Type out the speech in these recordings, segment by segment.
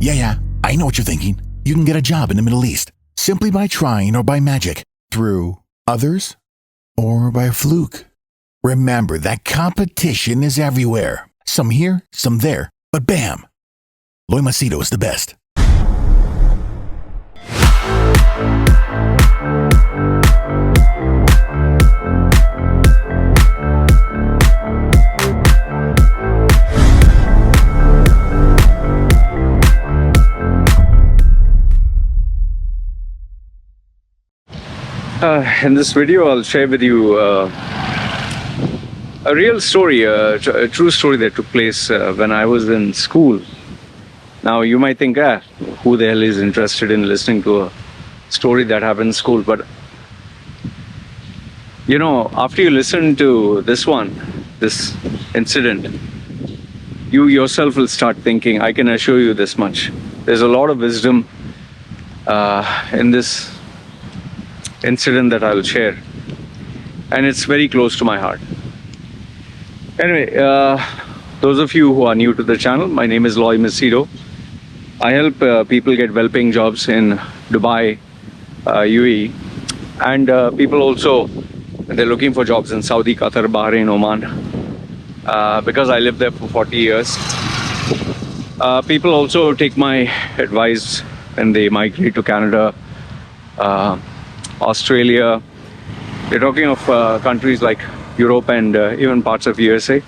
Yeah, I know what you're thinking. You can get a job in the Middle East simply by trying or by magic, through others, or by a fluke. Remember that competition is everywhere. Some here, some there, but bam! Loy Machedo is the best. In this video, I'll share with you a real story, a true story that took place when I was in school. Now, you might think, who the hell is interested in listening to a story that happened in school? But, you know, after you listen to this incident, you yourself will start thinking, I can assure you this much. There's a lot of wisdom in this incident that I'll share, and it's very close to my heart. Anyway, those of you who are new to the channel, my name is Loy Machedo. I help people get well-paying jobs in Dubai, UAE, and people also, they're looking for jobs in Saudi, Qatar, Bahrain, Oman, because I lived there for 40 years. People also take my advice when they migrate to Canada, Australia. They're talking of countries like Europe and even parts of USA.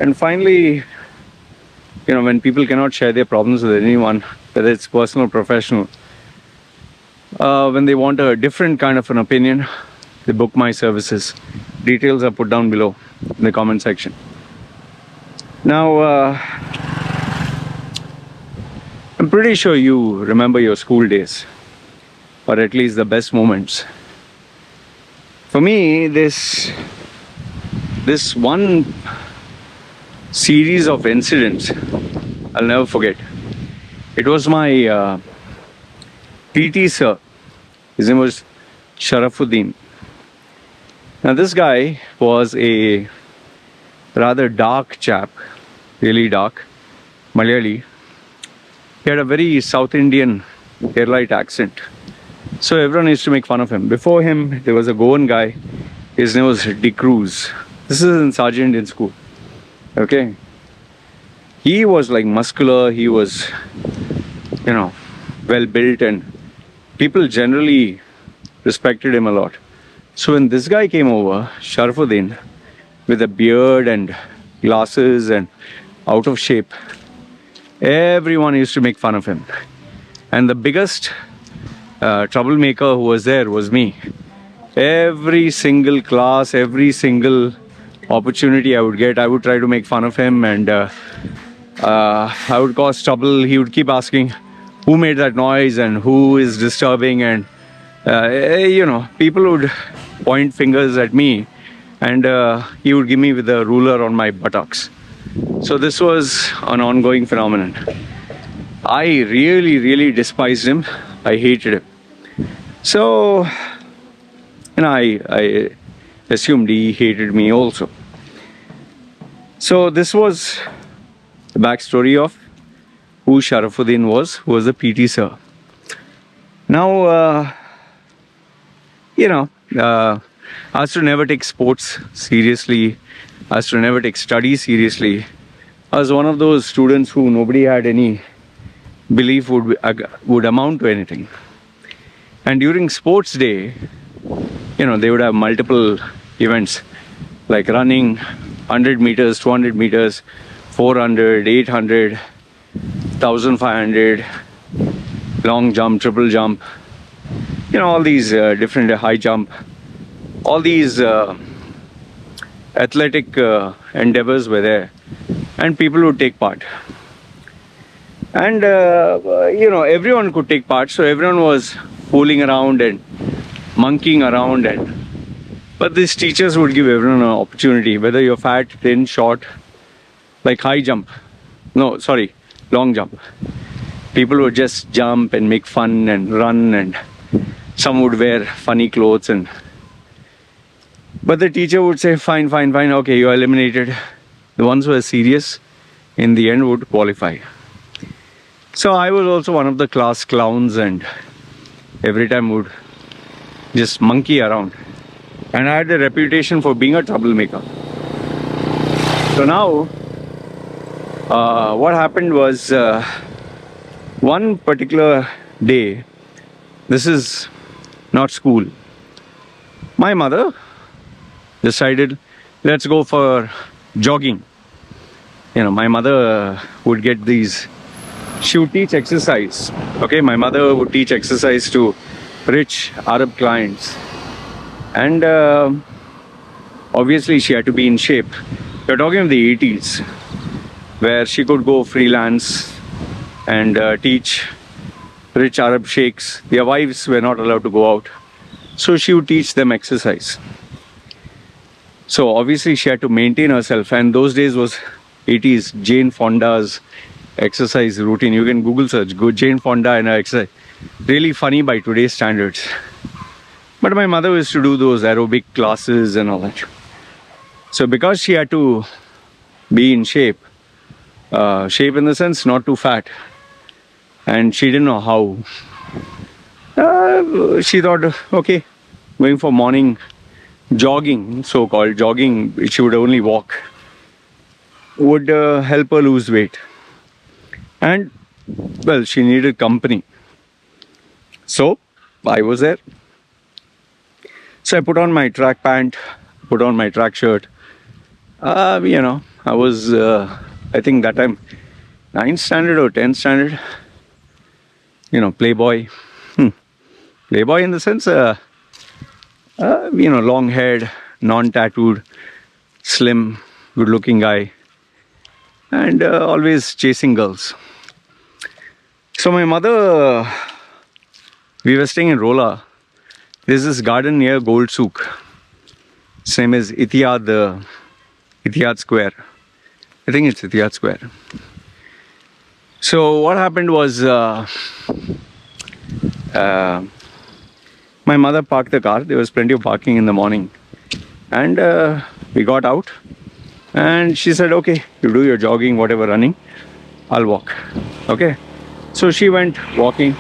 And finally, you know, when people cannot share their problems with anyone, whether it's personal or professional, when they want a different kind of an opinion, they book my services. Details are put down below in the comment section. Now, I'm pretty sure you remember your school days, or at least the best moments. For me, this one series of incidents I'll never forget. It was my PT sir. His name was Sharafuddin. Now this guy was a rather dark chap, really dark, Malayali. He had a very South Indian Keralite accent. So everyone used to make fun of him. Before him, there was a Goan guy. His name was Dick Cruz. This is in Sergeant in school. Okay. He was like muscular. He was, you know, well built, and people generally respected him a lot. So when this guy came over, Sharafuddin, with a beard and glasses and out of shape, everyone used to make fun of him. And the biggest troublemaker who was there was me. Every single class, every single opportunity I would get, I would try to make fun of him, and I would cause trouble. He would keep asking who made that noise and who is disturbing, and you know, people would point fingers at me, and he would give me with a ruler on my buttocks. So this was an ongoing phenomenon. I really despised him. I hated him. So, you know, I assumed he hated me also. So this was the backstory of who Sharafuddin was, who was a PT sir. Now, you know, I was to never take sports seriously. I was to never take studies seriously. I was one of those students who nobody had any belief would amount to anything. And during sports day, you know, they would have multiple events like running 100 meters, 200 meters, 400, 800, 1500, long jump, triple jump, you know, all these different high jump, all these athletic endeavors were there, and people would take part. And you know, everyone could take part, so everyone was fooling around and monkeying around, but these teachers would give everyone an opportunity, whether you're fat, thin, short. Like high jump, no, sorry, long jump. People would just jump and make fun and run, and some would wear funny clothes, but the teacher would say, fine, okay, you are eliminated. The ones who are serious in the end would qualify. So I was also one of the class clowns, and every time would just monkey around. And I had the reputation for being a troublemaker. So now, what happened was one particular day, this is not school, my mother decided, let's go for jogging. You know, my mother would get these, she would teach exercise. Okay, my mother would teach exercise to rich Arab clients. And obviously she had to be in shape. We're talking of the 80s, where she could go freelance and teach rich Arab sheikhs. Their wives were not allowed to go out. So she would teach them exercise. So obviously she had to maintain herself, and those days was 80s, Jane Fonda's exercise routine. You can Google search, go Jane Fonda and her exercise. Really funny by today's standards. But my mother used to do those aerobic classes and all that. So because she had to be in shape, shape in the sense not too fat, and she didn't know how, she thought, okay, going for morning jogging, so-called jogging, she would only walk, would help her lose weight. And well, she needed company. So I was there. So I put on my track pant, put on my track shirt. You know, I was, I think that time, 9th standard or 10th standard. You know, playboy. Playboy in the sense, you know, long haired, non-tattooed, slim, good-looking guy. And always chasing girls. So my mother, we were staying in Rola. There's this garden near Gold Souk. Same as Etihad Square. I think it's Etihad Square. So what happened was, my mother parked the car. There was plenty of parking in the morning. And we got out. And she said, okay, you do your jogging, whatever, running. I'll walk. Okay. So she went walking.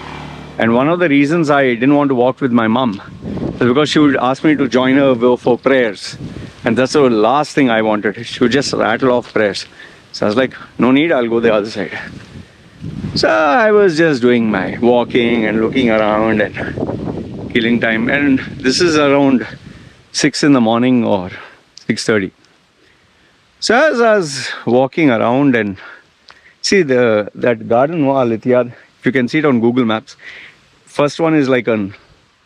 And one of the reasons I didn't want to walk with my mom is because she would ask me to join her for prayers. And that's the last thing I wanted. She would just rattle off prayers. So I was like, no need, I'll go the other side. So I was just doing my walking and looking around and killing time. And this is around 6 in the morning or 6:30. So as I was walking around and see that garden wall, Etihad, if you can see it on Google Maps, first one is like an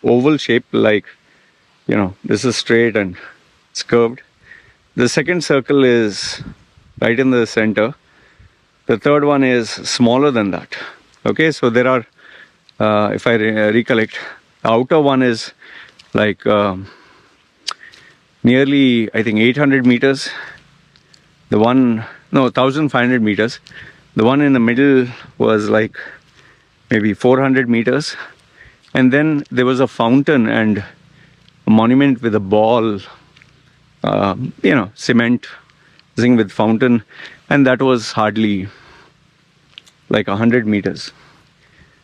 oval shape, like, you know, this is straight and it's curved. The second circle is right in the center. The third one is smaller than that. Okay, so there are, if I recollect, the outer one is like nearly, I think, 800 meters. The one, no, 1,500 meters. The one in the middle was like maybe 400 meters. And then there was a fountain and a monument with a ball, you know, cement thing with fountain. And that was hardly like 100 meters.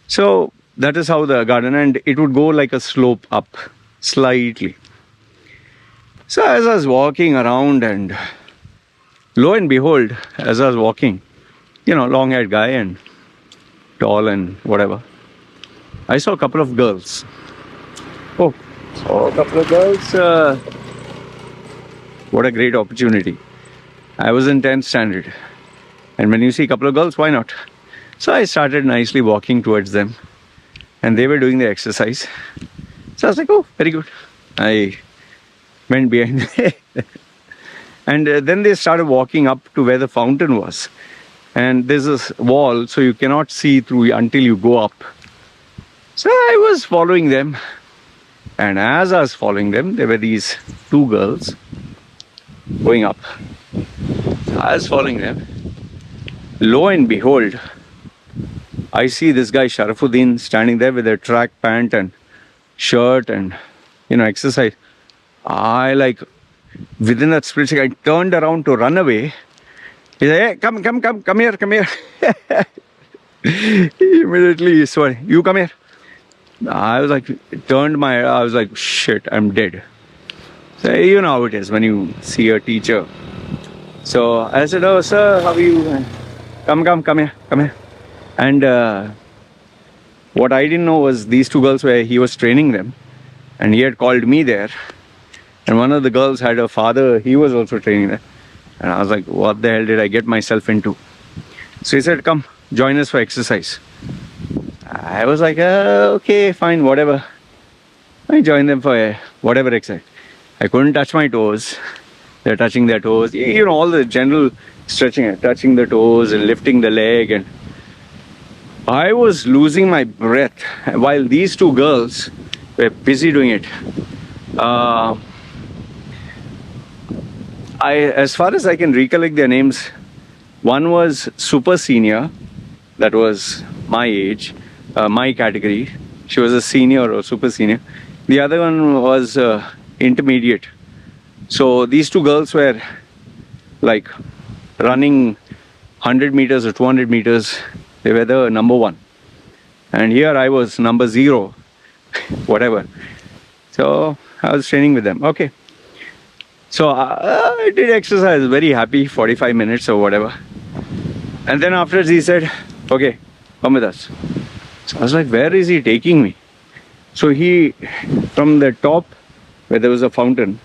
So that is how the garden, and it would go like a slope up slightly. So as I was walking around, and lo and behold, as I was walking, you know, long-haired guy and tall and whatever, I saw a couple of girls. Oh, saw a couple of girls. What a great opportunity. I was in 10th standard. And when you see a couple of girls, why not? So I started nicely walking towards them. And they were doing the exercise. So I was like, oh, very good. I went behind them. And then they started walking up to where the fountain was. And there's this wall, so you cannot see through until you go up. So I was following them. And as I was following them, there were these two girls going up. So I was following them. Lo and behold, I see this guy Sharafuddin standing there with a track pant and shirt and, you know, exercise. I like, within that split second, I turned around to run away. He said, hey, come here. He immediately said, "You come here." I was like, turned my head. I was like, "Shit, I'm dead." So you know how it is when you see a teacher. So I said, "Oh, sir, how are you? Come here." And what I didn't know was these two girls where he was training them, and he had called me there. And one of the girls had a father, he was also training there. And I was like, what the hell did I get myself into? So he said, "Come, join us for exercise." I was like, okay, fine, whatever. I joined them for whatever exercise. I couldn't touch my toes. They're touching their toes. You know, all the general stretching, touching the toes and lifting the leg. And I was losing my breath while these two girls were busy doing it. As far as I can recollect their names, one was super senior, that was my age, my category. She was a senior or super senior. The other one was intermediate. So these two girls were like running 100 meters or 200 meters. They were the number one. And here I was number 0, whatever. So I was training with them. Okay. So I did exercise, very happy, 45 minutes or whatever. And then afterwards he said, "Okay, come with us." So I was like, where is he taking me? So he, from the top where there was a fountain,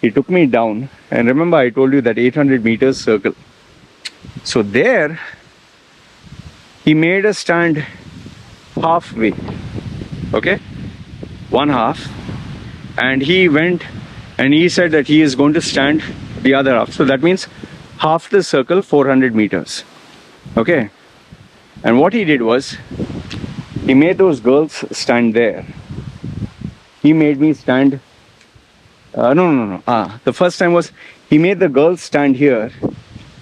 he took me down. And remember I told you that 800 meters circle. So there, he made us stand halfway, okay? One half. And he went and he said that he is going to stand the other half. So that means half the circle, 400 meters. Okay. And what he did was, he made those girls stand there. He made me stand. No. The first time was, he made the girls stand here.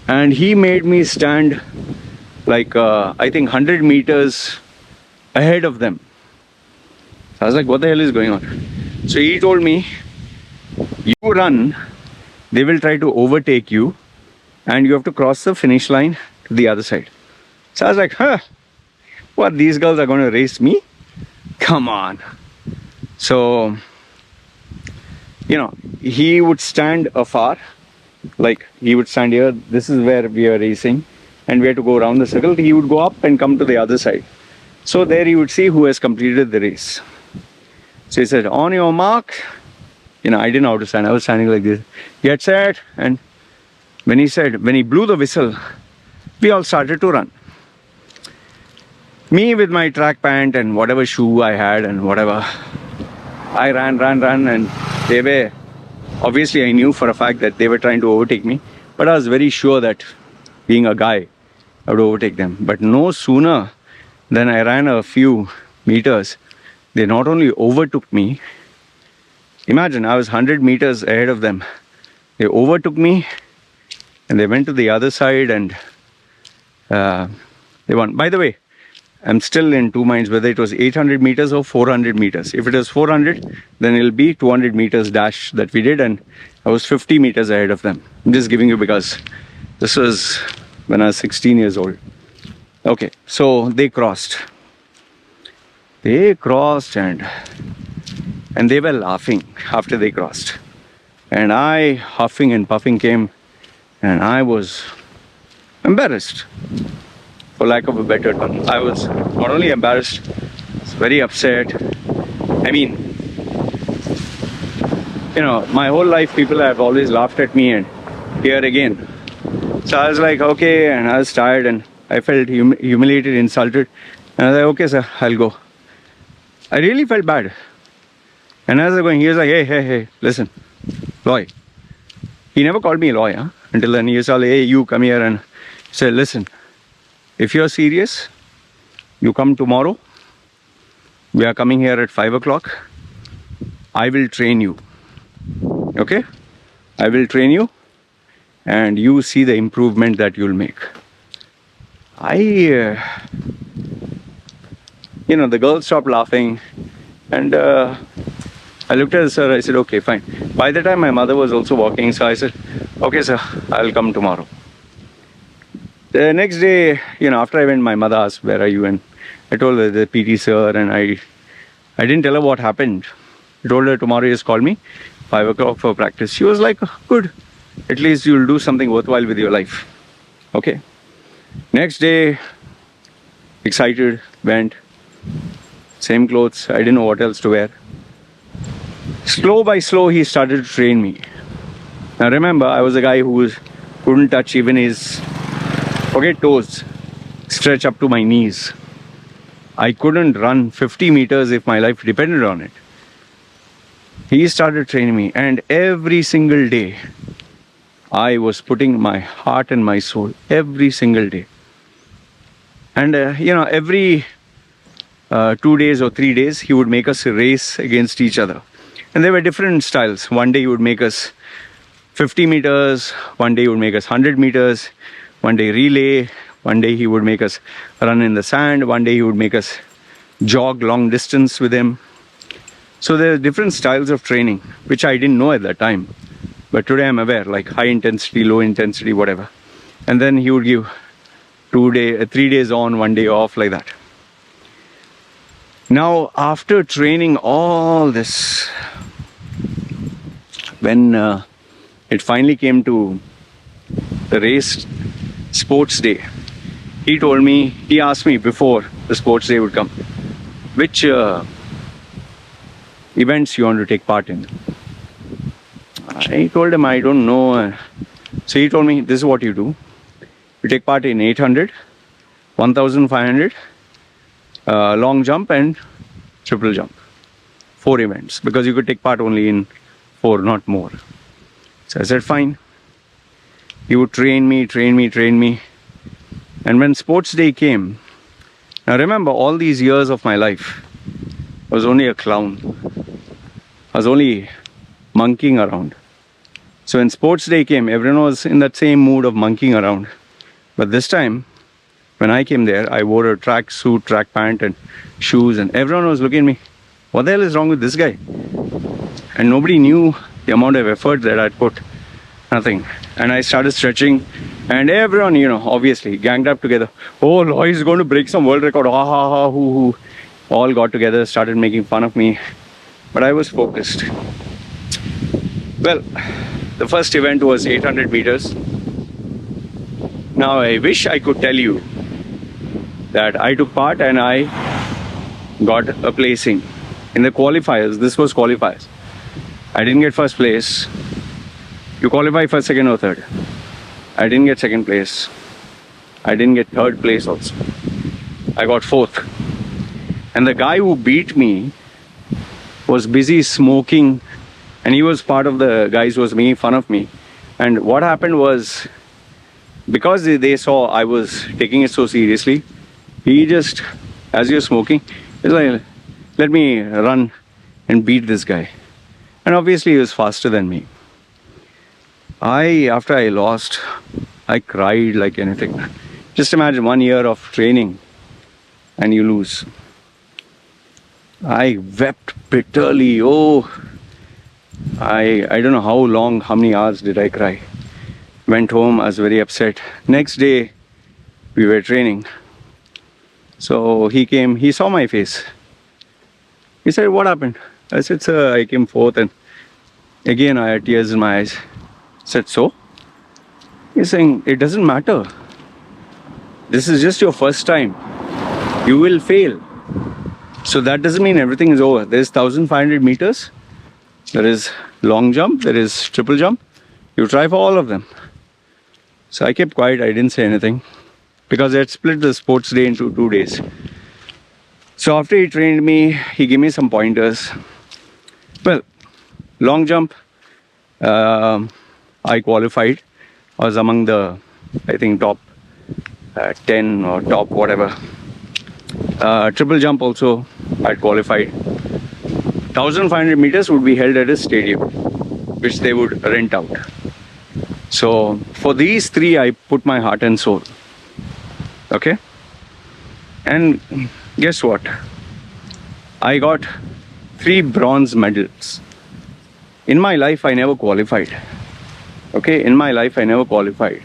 And he made me stand like, I think 100 meters ahead of them. So I was like, what the hell is going on? So he told me, you run, they will try to overtake you, and you have to cross the finish line to the other side. So I was like, what, these girls are going to race me? Come on. So, you know, he would stand afar, like he would stand here, this is where we are racing, and we had to go around the circle. He would go up and come to the other side. So there he would see who has completed the race. So he said, on your mark. You know, I didn't know how to stand. I was standing like this. Get set. And when he blew the whistle, we all started to run. Me with my track pant and whatever shoe I had and whatever. I ran. And they were, obviously I knew for a fact that they were trying to overtake me. But I was very sure that being a guy, I would overtake them. But no sooner than I ran a few meters, they not only overtook me. Imagine, I was 100 meters ahead of them. They overtook me and they went to the other side and they won. By the way, I'm still in two minds whether it was 800 meters or 400 meters. If it was 400, then it'll be 200 meters dash that we did, and I was 50 meters ahead of them. I'm just giving you because this was when I was 16 years old. Okay, so they crossed. They crossed and they were laughing after they crossed. And I, huffing and puffing, came, and I was embarrassed, for lack of a better term. I was not only embarrassed, I was very upset. I mean, you know, my whole life people have always laughed at me, and here again. So I was like, okay, and I was tired and I felt humiliated, insulted. And I was like, okay, sir, I'll go. I really felt bad. And as I was going, he was like, hey, listen, Loy. He never called me Loy, huh? Until then he was like, hey, you come here, and said, listen, if you're serious, you come tomorrow. We are coming here at 5 o'clock. I will train you. Okay? I will train you, and you see the improvement that you'll make. You know, the girls stopped laughing, and I looked at the sir, I said, okay, fine. By the time my mother was also walking, so I said, okay, sir, I'll come tomorrow. The next day, after I went, my mother asked, "Where are you?" And I told her the PT sir, and I didn't tell her what happened. I told her tomorrow he just called me, 5 o'clock for practice. She was like, "Good, at least you'll do something worthwhile with your life." Okay. Next day, excited, went, same clothes. I didn't know what else to wear. Slow by slow, he started to train me. Now remember, I was a guy who couldn't touch even his, forget toes, stretch up to my knees. I couldn't run 50 meters if my life depended on it. He started training me, and every single day, I was putting my heart and my soul every single day. And every 2 days or 3 days, he would make us race against each other. And there were different styles. One day he would make us 50 meters, one day he would make us 100 meters, one day relay, one day he would make us run in the sand, one day he would make us jog long distance with him. So there are different styles of training, which I didn't know at that time. But today I'm aware, like high intensity, low intensity, whatever. And then he would give 3 days on, 1 day off, like that. Now, after training all this, when it finally came to the race sports day, he asked me before the sports day would come, which events you want to take part in. I told him I don't know. So he told me, this is what you do. You take part in 800, 1500, long jump and triple jump. 4 events, because you could take part only in 4, not more. So I said, fine. He would train me. And when sports day came, now remember, all these years of my life, I was only a clown. I was only monkeying around. So when sports day came, everyone was in that same mood of monkeying around. But this time, when I came there, I wore a track suit, track pant and shoes, and everyone was looking at me. What the hell is wrong with this guy? And nobody knew the amount of effort that I'd put. Nothing. And I started stretching, and everyone, obviously ganged up together. Oh, Loy is going to break some world record. Ha ha ha, hoo hoo. All got together, started making fun of me. But I was focused. Well, the first event was 800 meters. Now, I wish I could tell you that I took part and I got a placing. In the qualifiers, this was qualifiers. I didn't get first place. You qualify for second or third. I didn't get second place. I didn't get third place also. I got fourth. And the guy who beat me was busy smoking, and he was part of the guys who was making fun of me. And what happened was, because they saw I was taking it so seriously, he just, as he was smoking, he's like, let me run and beat this guy. And obviously he was faster than me. After I lost, I cried like anything. Just imagine 1 year of training and you lose. I wept bitterly. Oh, I don't know how many hours did I cry. Went home, I was very upset. Next day, we were training. So he came, he saw my face. He said, what happened? I said, sir, I came fourth, and again I had tears in my eyes. I said, so? He's saying, it doesn't matter. This is just your first time. You will fail. So that doesn't mean everything is over. There's 1500 meters. There is long jump. There is triple jump. You try for all of them. So I kept quiet. I didn't say anything, because I had split the sports day into 2 days. So after he trained me, he gave me some pointers. Well, long jump, I qualified. I was among the, I think, top 10 or top whatever. Triple jump also, I qualified. 1500 meters would be held at a stadium, which they would rent out. So for these 3, I put my heart and soul. Okay? And guess what? I got 3 bronze medals. In my life, I never qualified. Okay? In my life, I never qualified.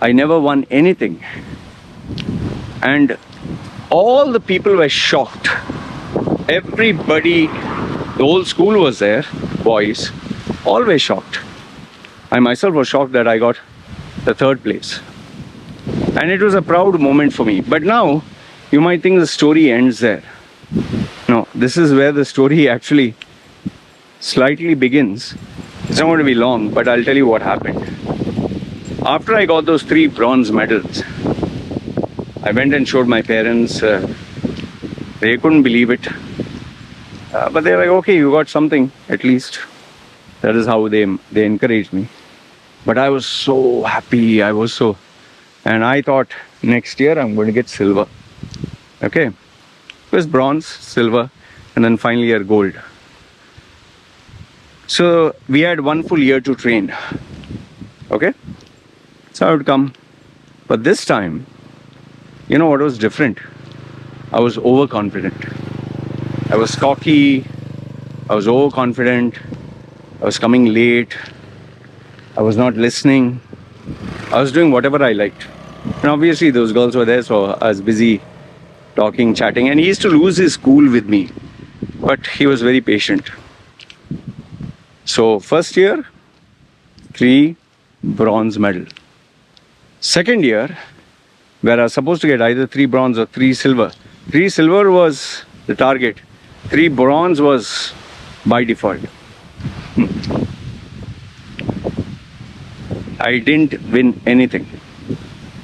I never won anything. And all the people were shocked. Everybody, the whole school was there, boys, all were shocked. I myself was shocked that I got the third place. And it was a proud moment for me. But now, you might think the story ends there. No, this is where the story actually slightly begins. It's not going to be long, but I'll tell you what happened. After I got those 3 bronze medals, I went and showed my parents. They couldn't believe it. But they're like, okay, you got something at least. That is how they encouraged me. But I was so happy. And I thought next year I'm going to get silver. Okay. It was bronze, silver, and then final year gold. So we had 1 full year to train. Okay. So I would come. But this time, you know what was different? I was overconfident. I was cocky. I was overconfident. I was coming late. I was not listening. I was doing whatever I liked. And obviously those girls were there, so I was busy talking, chatting. And he used to lose his cool with me. But he was very patient. So first year, 3 bronze medal. Second year, where I was supposed to get either 3 bronze or 3 silver. 3 silver was the target. 3 bronze was by default. I didn't win anything.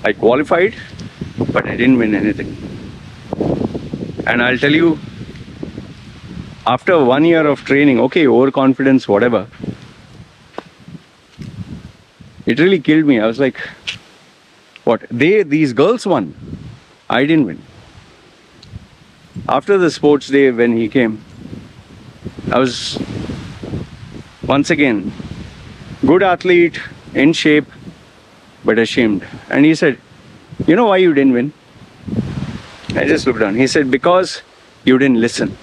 I qualified, but I didn't win anything. And I'll tell you, after 1 year of training, okay, overconfidence, whatever, it really killed me. I was like, what? These girls won. I didn't win. After the sports day when he came, I was once again good athlete, in shape, but ashamed. And he said, you know why you didn't win? I just looked down. He said, because you didn't listen.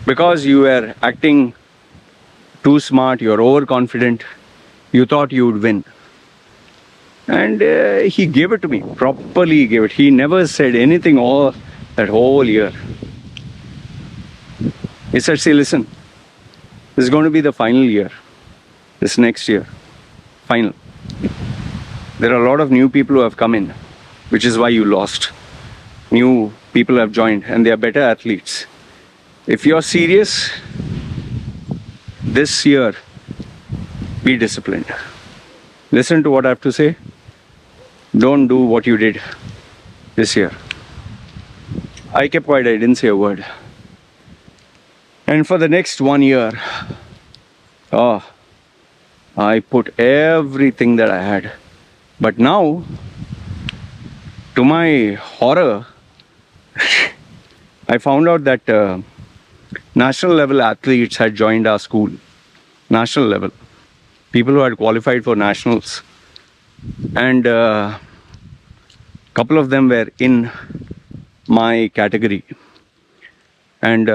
Because you were acting too smart, you're overconfident, you thought you would win. And he gave it to me, properly gave it. He never said anything all that whole year. He said, see, listen, this is going to be the final year, this next year, final. There are a lot of new people who have come in, which is why you lost. New people have joined and they are better athletes. If you're serious, this year, be disciplined. Listen to what I have to say. Don't do what you did this year. I kept quiet, I didn't say a word. And for the next 1 year, I put everything that I had. But now, to my horror, I found out that national level athletes had joined our school. National level. People who had qualified for nationals. And a couple of them were in my category. And,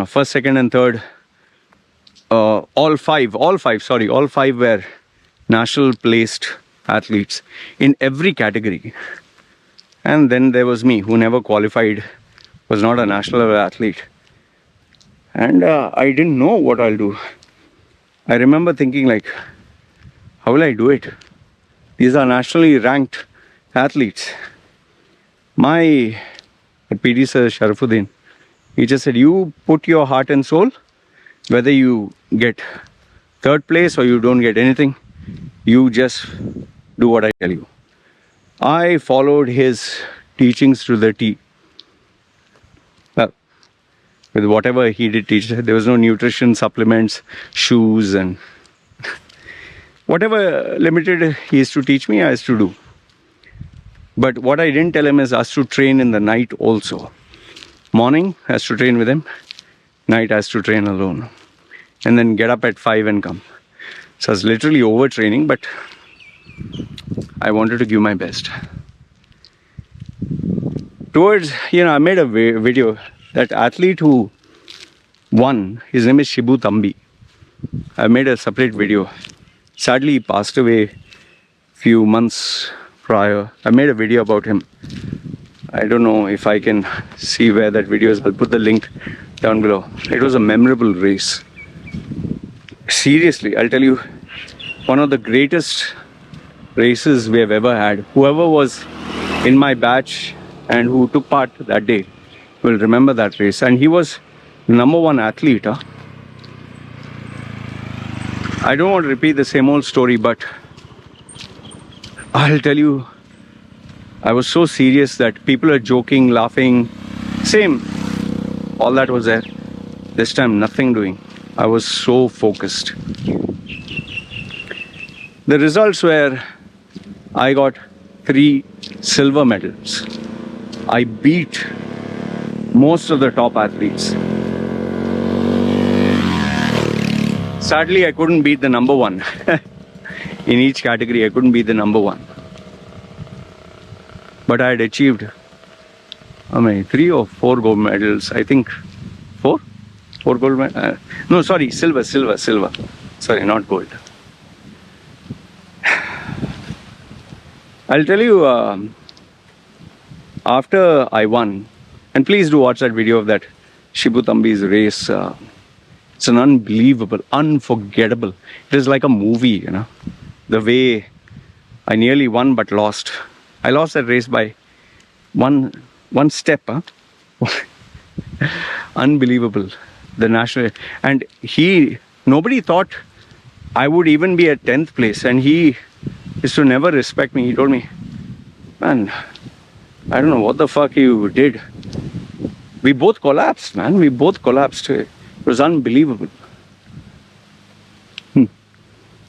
first, second, and third, all five were national placed athletes in every category. And then there was me, who never qualified, was not a national level athlete. And I didn't know what I'll do. I remember thinking like, how will I do it? These are nationally ranked athletes. My PT sir, Sharafuddin, he just said, you put your heart and soul, whether you get third place or you don't get anything, you just do what I tell you. I followed his teachings to the T. Well, with whatever he did teach, there was no nutrition supplements, shoes, and whatever limited he used to teach me, I used to do. But what I didn't tell him is I has to train in the night also. Morning, has to train with him. Night, has to train alone. And then get up at 5 and come. So I was literally overtraining, but I wanted to give my best. Towards, I made a video. That athlete who won, his name is Shibu Tambi. I made a separate video. Sadly, he passed away few months prior. I made a video about him. I don't know if I can see where that video is. I'll put the link down below. It was a memorable race. Seriously, I'll tell you, one of the greatest races we have ever had. Whoever was in my batch and who took part that day will remember that race. And he was #1 athlete. I don't want to repeat the same old story, but I'll tell you, I was so serious that people are joking, laughing. Same. All that was there. This time, nothing doing. I was so focused. The results were, I got 3 silver medals. I beat most of the top athletes. Sadly, I couldn't beat the #1. In each category, I couldn't beat the #1. But I had achieved, 3 or 4 gold medals. I think 4? 4 gold medals? No, sorry, silver. Sorry, not gold. I'll tell you, after I won, and please do watch that video of that Shibu Thambi's race. It's an unbelievable, unforgettable. It is like a movie, The way I nearly won but lost. I lost that race by one step. Unbelievable. The national, and nobody thought I would even be at 10th place, and he is to never respect me. He told me, man, I don't know what the fuck you did. We both collapsed, man. We both collapsed. It was unbelievable.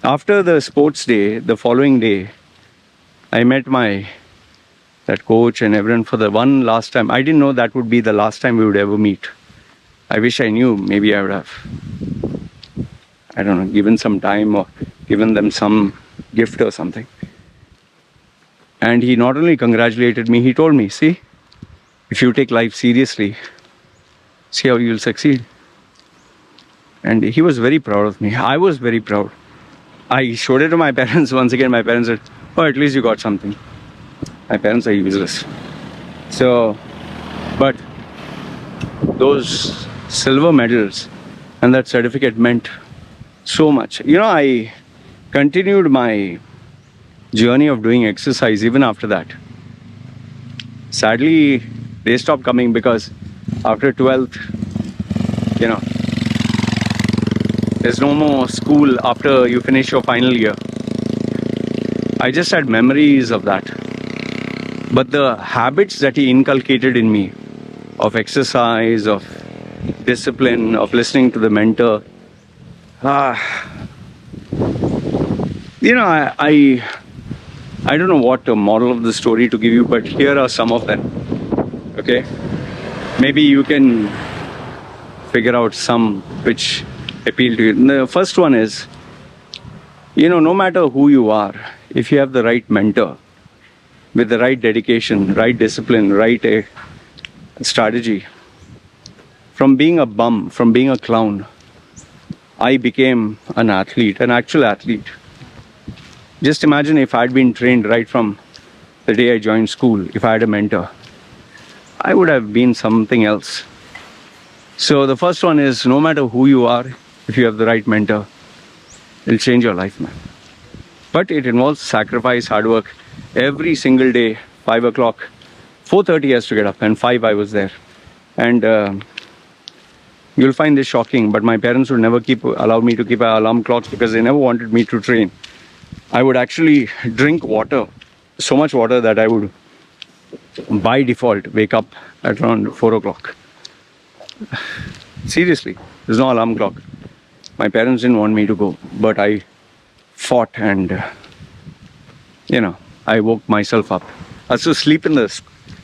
After the sports day, the following day, I met that coach and everyone for the one last time. I didn't know that would be the last time we would ever meet. I wish I knew. Maybe I would have, I don't know, given some time or given them some gift or something. And he not only congratulated me, he told me, see, if you take life seriously, see how you'll succeed. And he was very proud of me. I was very proud. I showed it to my parents. Once again, my parents said, oh, at least you got something. My parents are useless. So, but those silver medals and that certificate meant so much. I continued my journey of doing exercise even after that. Sadly, they stopped coming because after 12th, there's no more school after you finish your final year. I just had memories of that. But the habits that he inculcated in me of exercise, of discipline, of listening to the mentor, I don't know what the moral of the story to give you, but here are some of them. Okay? Maybe you can figure out some which appeal to you. The first one is, no matter who you are, if you have the right mentor, with the right dedication, right discipline, right strategy, from being a bum, from being a clown, I became an athlete, an actual athlete. Just imagine if I'd been trained right from the day I joined school, if I had a mentor, I would have been something else. So the first one is, no matter who you are, if you have the right mentor, it'll change your life, man. But it involves sacrifice, hard work. Every single day, 5 o'clock, 4:30 he has to get up, and 5 I was there. And you'll find this shocking, but my parents would never allow me to keep an alarm clock because they never wanted me to train. I would actually drink water, so much water that I would, by default, wake up at around 4 o'clock. Seriously, there's no alarm clock. My parents didn't want me to go, but I fought and, I woke myself up. I was to sleep in the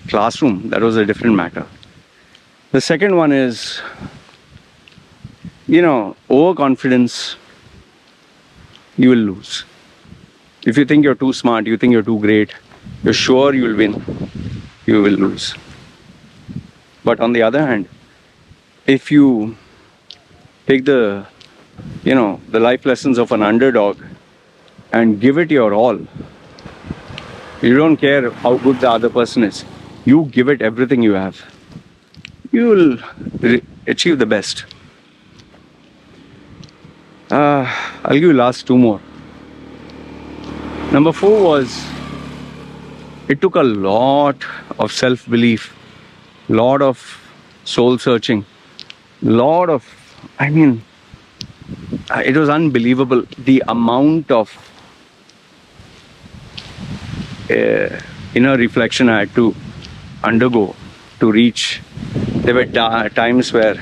classroom. That was a different matter. The second one is, overconfidence, you will lose. If you think you're too smart, you think you're too great, you're sure you'll win, you will lose. But on the other hand, if you take the life lessons of an underdog and give it your all, You don't care how good the other person is. You give it everything you have. You will achieve the best. I'll give you last two more. Number 4 was, it took a lot of self-belief, lot of soul searching, it was unbelievable the amount of inner reflection I had to undergo to reach. There were times where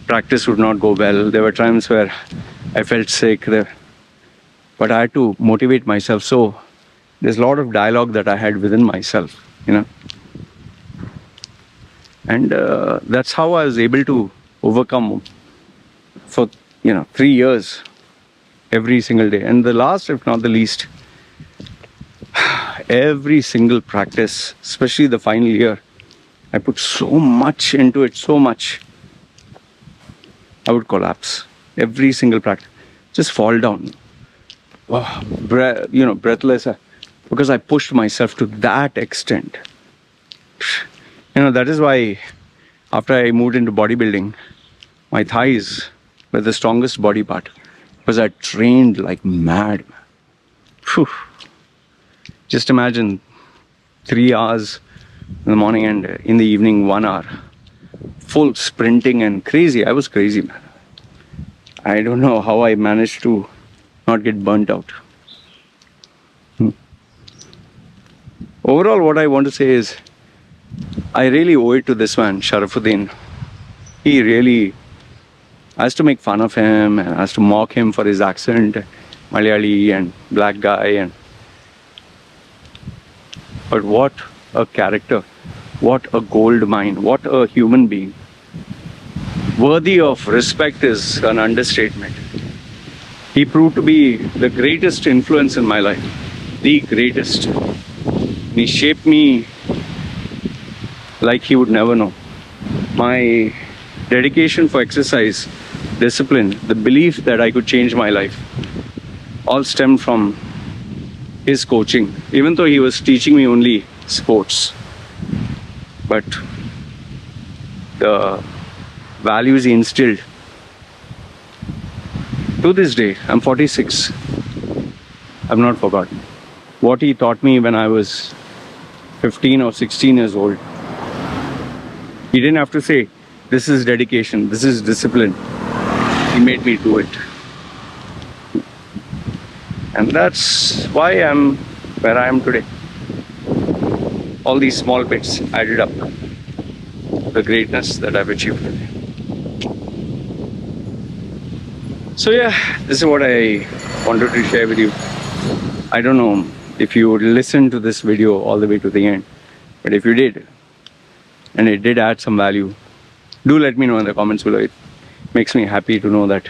practice would not go well. There were times where I felt sick. But I had to motivate myself. So there's a lot of dialogue that I had within myself, And that's how I was able to overcome for 3 years every single day. And the last, if not the least, every single practice, especially the final year, I put so much into it, so much. I would collapse. Every single practice, just fall down, breathless, because I pushed myself to that extent. That is why after I moved into bodybuilding, my thighs were the strongest body part, because I trained like mad. Whew. Just imagine 3 hours in the morning and in the evening 1 hour, full sprinting and crazy. I was crazy, man. I don't know how I managed to not get burnt out. Overall, what I want to say is, I really owe it to this man, Sharafuddin. He really, I has to make fun of him and I has to mock him for his accent, Malayali and black guy. But what a character, what a gold mine, what a human being. Worthy of respect is an understatement. He proved to be the greatest influence in my life, the greatest. He shaped me like he would never know. My dedication for exercise, discipline, the belief that I could change my life, all stemmed from his coaching. Even though he was teaching me only sports, but the values he instilled, to this day, I'm 46, I've not forgotten. What he taught me when I was 15 or 16 years old. He didn't have to say, this is dedication, this is discipline. He made me do it. And that's why I'm where I am today. All these small bits added up, the greatness that I've achieved today. So yeah, this is what I wanted to share with you. I don't know if you would listen to this video all the way to the end, but if you did, and it did add some value, do let me know in the comments below. It makes me happy to know that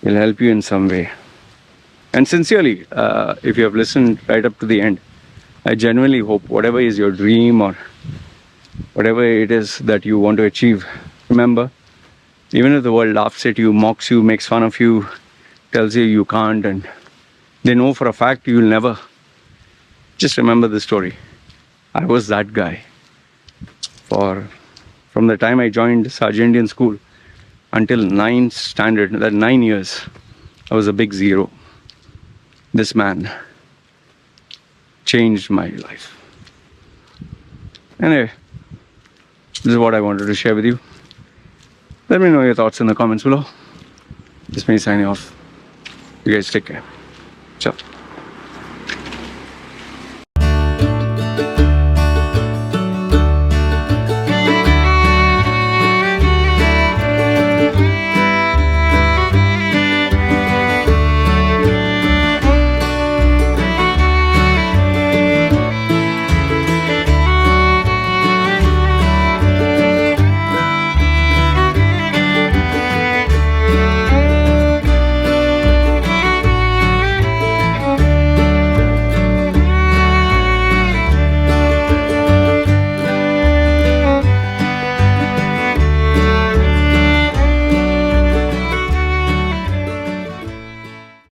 it'll help you in some way. And sincerely, if you have listened right up to the end, I genuinely hope whatever is your dream or whatever it is that you want to achieve, remember, even if the world laughs at you, mocks you, makes fun of you, tells you you can't, and they know for a fact you'll never, just remember the story. I was that guy. From the time I joined Sergeant Indian School until 9th standard, that 9 years, I was a big zero. This man changed my life. Anyway, this is what I wanted to share with you. Let me know your thoughts in the comments below. This is me signing off. You guys take care. Ciao.